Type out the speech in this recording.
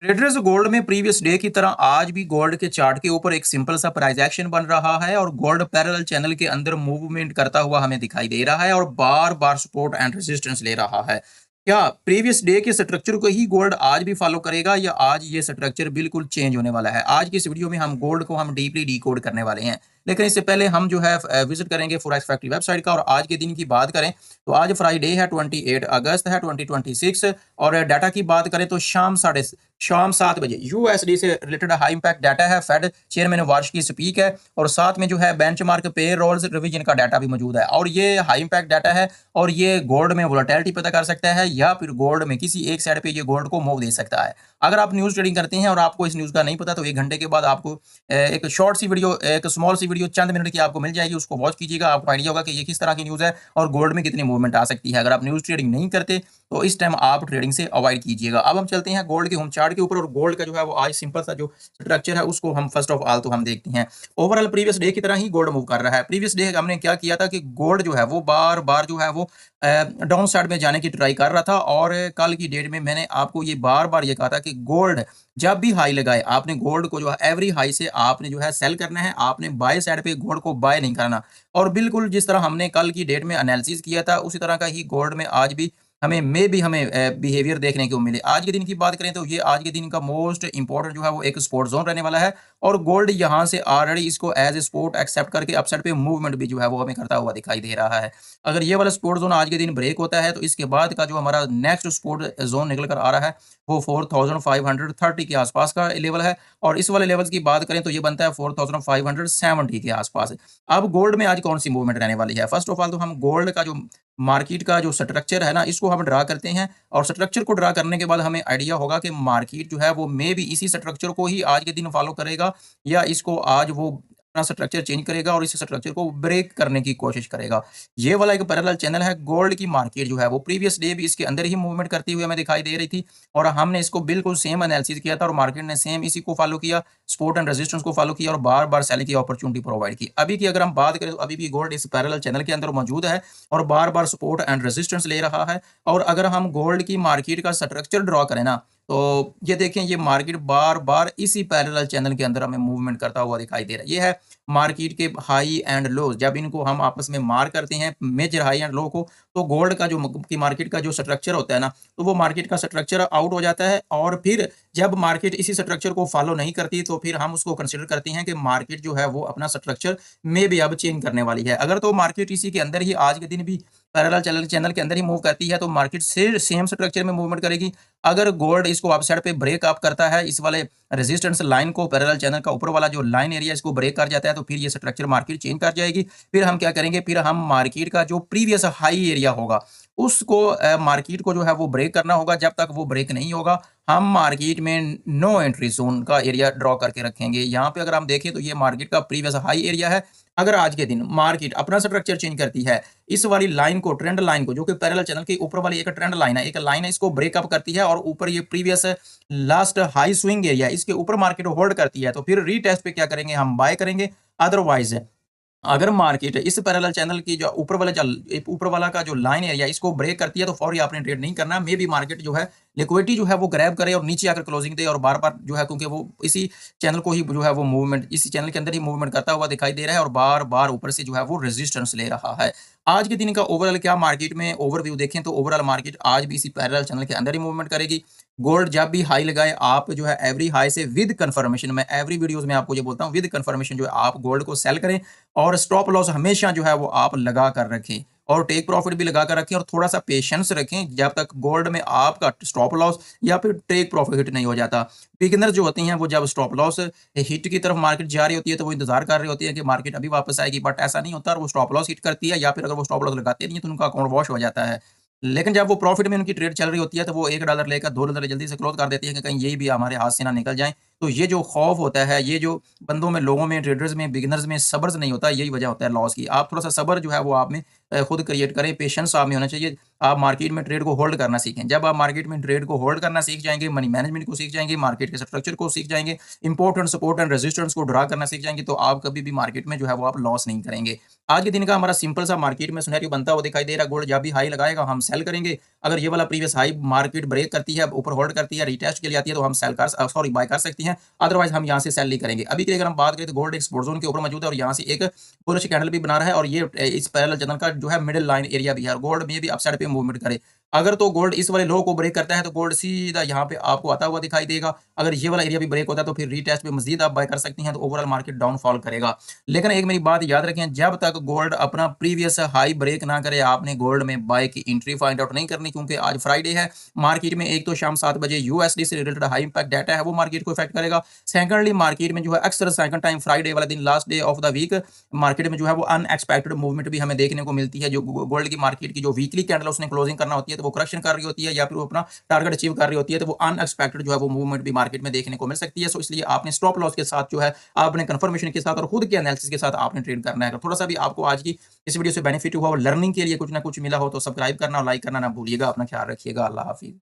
Traders gold में previous day की तरह आज भी गोल्ड के चार्ट के ऊपर एक सिंपल सा प्राइस एक्शन बन रहा है और गोल्ड पैरेलल चैनल के अंदर मूवमेंट करता हुआ हमें दिखाई दे रहा है और बार बार सपोर्ट एंड रेजिस्टेंस ले रहा है। क्या प्रीवियस डे के स्ट्रक्चर को ही गोल्ड आज भी फॉलो करेगा या आज ये स्ट्रक्चर बिल्कुल चेंज होने वाला है? आज की इस वीडियो में हम गोल्ड को हम डीपली डिकोड करने वाले हैं। लेकिन इससे पहले हम जो है विजिट करेंगे फॉरेक्स फैक्ट्री वेबसाइट का और आज के दिन की बात करें तो आज फ्राइडे है, 28 अगस्त है 2026। और डाटा की बात करें तो शाम 7 बजे यूएसडी से रिलेटेड हाई इंपैक्ट डाटा है। फेड चेयरमैन वार्ष की स्पीक है और साथ में जो है बेंचमार्क पे रोल्स रिवीजन का डाटा भी मौजूद है और ये हाई इंपैक्ट डाटा है और ये गोल्ड में वोलेटिलिटी पता कर सकता है या फिर गोल्ड में किसी एक साइड पे ये गोल्ड को मूव दे सकता है। अगर आप न्यूज़ ट्रेडिंग करते हैं और आपको इस न्यूज़ का नहीं पता तो 1 घंटे के बाद आपको एक शॉर्ट सी वीडियो, एक स्मॉल सी वीडियो चंद मिनट की आपको मिल जाएगी, उसको वॉच कीजिएगा, आपको आइडिया होगा कि ये किस तरह की न्यूज़ है और गोल्ड में कितनी मूवमेंट आ सकती है। अगर आप न्यूज़ ट्रेडिंग नहीं करते तो इस टाइम आप ट्रेडिंग से अवॉइड कीजिएगा। अब हम चलते हैं गोल्ड के होम चार्ट के ऊपर और गोल्ड का जो है वो आज सिंपल सा जो स्ट्रक्चर है उसको हम फर्स्ट ऑफ ऑल तो हम देखते हैं। ओवरऑल प्रीवियस डे की तरह ही गोल्ड मूव कर रहा है। प्रीवियस डे हमने क्या किया था कि गोल्ड जो है वो बार बार जो है वो डाउन साइड में जाने की ट्राई कर रहा था और कल की डेट में मैंने आपको ये बार बार ये कहा था कि गोल्ड जब भी हाई लगाए आपने गोल्ड को जो है एवरी हाई से आपने जो है सेल करना है, आपने बाय साइड पे गोल्ड को बाय नहीं करना। और बिल्कुल जिस तरह हमने कल की डेट में एनालिसिस किया था उसी तरह का ही गोल्ड में आज भी हमें बिहेवियर देखने को मिले। आज के दिन की बात करें तो ये आज के दिन का मोस्ट इंपॉर्टेंट जो है वो एक सपोर्ट जोन रहने वाला है और गोल्ड यहाँ से ऑलरेडी इसको एज ए सपोर्ट एक्सेप्ट करके अपसाइड पे मूवमेंट भी जो है वो हमें करता हुआ दिखाई दे रहा है। अगर ये वाला सपोर्ट जोन आज के दिन ब्रेक होता है तो इसके बाद का जो हमारा नेक्स्ट सपोर्ट जोन निकल कर आ रहा है वो 4530 के आसपास का लेवल है और इस वाले लेवल्स की बात करें तो ये बनता है 4570 के आसपास। अब गोल्ड में आज कौन सी मूवमेंट रहने वाली है? फर्स्ट ऑफ ऑल तो हम गोल्ड का जो मार्केट का जो स्ट्रक्चर है ना इसको हम ड्रा करते हैं और स्ट्रक्चर को ड्रा करने के बाद हमें आइडिया होगा कि मार्केट जो है वो मे भी इसी स्ट्रक्चर को ही आज के दिन फॉलो करेगा या इसको आज वो अपना स्ट्रक्चर चेंज करेगा और इस स्ट्रक्चर को ब्रेक करने की कोशिश करेगा। ये वाला एक पैरेलल चैनल है। गोल्ड की मार्केट जो है वो प्रीवियस डे भी इसके अंदर ही मूवमेंट करती हुई हमें दिखाई दे रही थी और हमने इसको बिल्कुल सेम एनालिसिस किया था और मार्केट ने सेम इसी को फॉलो किया, सपोर्ट एंड रेजिस्टेंस को फॉलो किया और बार बार सेलिंग की अपॉर्चुनिटी प्रोवाइड की। अभी की अगर हम बात करें तो अभी भी गोल्ड इस पैरेलल चैनल के अंदर मौजूद है और बार बार सपोर्ट एंड रेजिस्टेंस ले रहा है। और अगर हम गोल्ड की मार्केट का स्ट्रक्चर ड्रॉ करें ना तो ये देखें, ये मार्केट बार बार इसी पैरेलल चैनल के अंदर हमें मूवमेंट करता हुआ दिखाई दे रहा है। ये है मार्केट के हाई एंड लो, जब इनको हम आपस में मार करते हैं मेजर हाई एंड लो को तो गोल्ड का जो की मार्केट का जो स्ट्रक्चर होता है ना तो वो मार्केट का स्ट्रक्चर आउट हो जाता है और फिर जब मार्केट इसी स्ट्रक्चर को फॉलो नहीं करती तो फिर हम उसको कंसिडर करते हैं कि मार्केट जो है वो अपना स्ट्रक्चर में भी अब चेंज करने वाली है। अगर तो मार्केट इसी के अंदर ही आज के दिन भी पैरेलल चैनल चैनल के अंदर ही मूव करती है तो मार्केट से सेम स्ट्रक्चर में मूवमेंट करेगी। अगर गोल्ड इसको अपसाइड पे ब्रेक अप करता है, इस वाले रेजिस्टेंस लाइन को, पैरेलल चैनल का ऊपर वाला जो लाइन एरिया इसको ब्रेक कर जाता है तो फिर ये स्ट्रक्चर मार्केट चेंज कर जाएगी। फिर हम क्या करेंगे, फिर हम मार्केट का जो प्रीवियस हाई एरिया होगा उसको मार्केट को जो है वो ब्रेक करना होगा। जब तक वो ब्रेक नहीं होगा हम मार्केट में नो एंट्री जोन का एरिया ड्रॉ करके रखेंगे। यहाँ पे अगर हम देखें तो ये मार्केट का प्रीवियस हाई एरिया है। अगर आज के दिन मार्केट अपना स्ट्रक्चर चेंज करती है, इस वाली लाइन को, ट्रेंड लाइन को, जो कि पैरेलल चैनल के ऊपर वाली एक ट्रेंड लाइन है, एक लाइन है, इसको ब्रेकअप करती है और ऊपर ये previous last high swing area इसके ऊपर मार्केट होल्ड करती है तो फिर रीटेस्ट पे क्या करेंगे, हम बाय करेंगे। अदरवाइज अगर मार्केट इस पैरेलल चैनल की जो ऊपर वाला का जो लाइन एरिया इसको ब्रेक करती है तो फौरी आपने ट्रेड नहीं करना। मे बी मार्केट जो है लिक्विडिटी जो है वो ग्रैब करे और नीचे आकर क्लोजिंग दे और बार बार जो है, क्योंकि वो इसी चैनल को ही जो है वो मूवमेंट, इसी चैनल के अंदर ही मूवमेंट करता हुआ दिखाई दे रहा है और बार बार ऊपर से जो है वो रेजिस्टेंस ले रहा है। आज के दिन का ओवरऑल क्या मार्केट में ओवरव्यू देखें तो ओवरऑल मार्केट आज भी इसी पैरेलल चैनल के अंदर ही मूवमेंट करेगी। गोल्ड जब भी हाई लगाए आप जो है एवरी हाई से विद कंफर्मेशन, मैं एवरी वीडियोस में आपको ये बोलता हूँ, विद कंफर्मेशन जो है आप गोल्ड को सेल करें और स्टॉप लॉस हमेशा जो है वो आप लगा कर रखें और टेक प्रॉफिट भी लगा कर रखें और थोड़ा सा पेशेंस रखें जब तक गोल्ड में आपका स्टॉप लॉस या फिर टेक प्रॉफिट हिट नहीं हो जाता। बिगिनर जो होती हैं वो जब स्टॉप लॉस हिट की तरफ मार्केट जा रही होती है तो वो इंतजार कर रही होती है कि मार्केट अभी वापस आएगी, बट ऐसा नहीं होता और वो स्टॉप लॉस हिट करती है या फिर अगर वो स्टॉप लॉस लगाते नहीं है तो उनका अकाउंट वॉश हो जाता है। लेकिन जब वो प्रॉफिट में उनकी ट्रेड चल रही होती है तो वो $1 लेकर $2 जल्दी से क्लोज कर देती है कि कहीं यही भी हमारे हाथ से ना निकल जाए। तो ये जो खौफ होता है, ये जो बंदों में, लोगों में, ट्रेडर्स में, बिगिनर्स में सब्र नहीं होता, यही वजह होता है लॉस की। आप थोड़ा-सा सब्र जो है वो आप में खुद क्रिएट करें, पेशेंस आप में होना चाहिए। आप मार्केट में ट्रेड को होल्ड करना सीखें। जब आप मार्केट में ट्रेड को होल्ड करना सीख जाएँगे, मनी मैनेजमेंट को सीख जाएँगे, मार्केट के स्ट्रक्चर को सीख जाएँगे, import and support and resistance को ड्रा करना सीख जाएँगे, तो आप कभी भी मार्केट में जो है वो आप लॉस नहीं करेंगे। आज के दिन का हमारा सिंपल सा मार्केट में सिनेरियो बनता हुआ दिखाई दे रहा है, गोल्ड जब भी हाई लगाएगा हम सेल करेंगे। अगर ये वाला प्रीवियस हाई मार्केट ब्रेक करती है, ऊपर होल्ड करती है, रीटेस्ट के लिए आती है, तो हम बाय कर सकती हैं। अदरवाइज़ हम यहाँ से सेल नहीं करेंगे। अभी के लिए अगर हम बात करें तो गोल्ड एक सपोर्ट ज़ोन के ऊपर मौजूद है और यहाँ से एक बुलिश कैंडल भी बना रहा है और ये इस पैरेलल चैनल का जो है मिडल लाइन एरिया भी है और गोल्ड में भी अपसाइड पे मूवमेंट करे। अगर तो गोल्ड इस वाले लो को ब्रेक करता है तो गोल्ड सीधा यहाँ पे आपको आता हुआ दिखाई देगा। अगर ये वाला एरिया भी ब्रेक होता है तो फिर रीटेस्ट पे मज़ीद आप बाय कर सकती हैं, तो ओवरऑल मार्केट डाउनफॉल करेगा। लेकिन एक मेरी बात याद रखें, जब तक गोल्ड अपना प्रीवियस हाई ब्रेक ना करे, आपने गोल्ड में बाय की एंट्री फाइंड आउट नहीं करनी, क्योंकि आज फ्राइडे है। मार्केट में एक तो शाम 7 बजे यूएसडी से रिलेटेड हाई इंपैक्ट डाटा है, वो मार्केट को इफेक्ट करेगा। सेकंडली मार्केट में जो है अक्सर सेकंड टाइम फ्राइडे वाला दिन, last day of the week, market में जो है वो अनएक्सपेक्टेड मूवमेंट भी हमें देखने को मिलती है। जो गोल्ड की मार्केट की जो वीकली कैंडल उसने क्लोजिंग करना होती है, तो वो करेक्शन कर रही होती है या फिर वो अपना टारगेट अचीव कर रही होती है, तो वो अनएक्सपेक्टेड जो है वो मूवमेंट भी मार्केट में देखने को मिल सकती है। सो इसलिए आपने स्टॉप लॉस के साथ जो है, आपने कंफर्मेशन के साथ और खुद के एनालिसिस के साथ आपने ट्रेड करना है। अगर थोड़ा सा भी आपको आज की इस वीडियो से बेनिफिट हुआ और लर्निंग के लिए कुछ ना कुछ मिला हो, तो सब्सक्राइब करना और लाइक करना ना भूलिएगा। अपना ख्याल रखिएगा। अल्लाह हाफिज।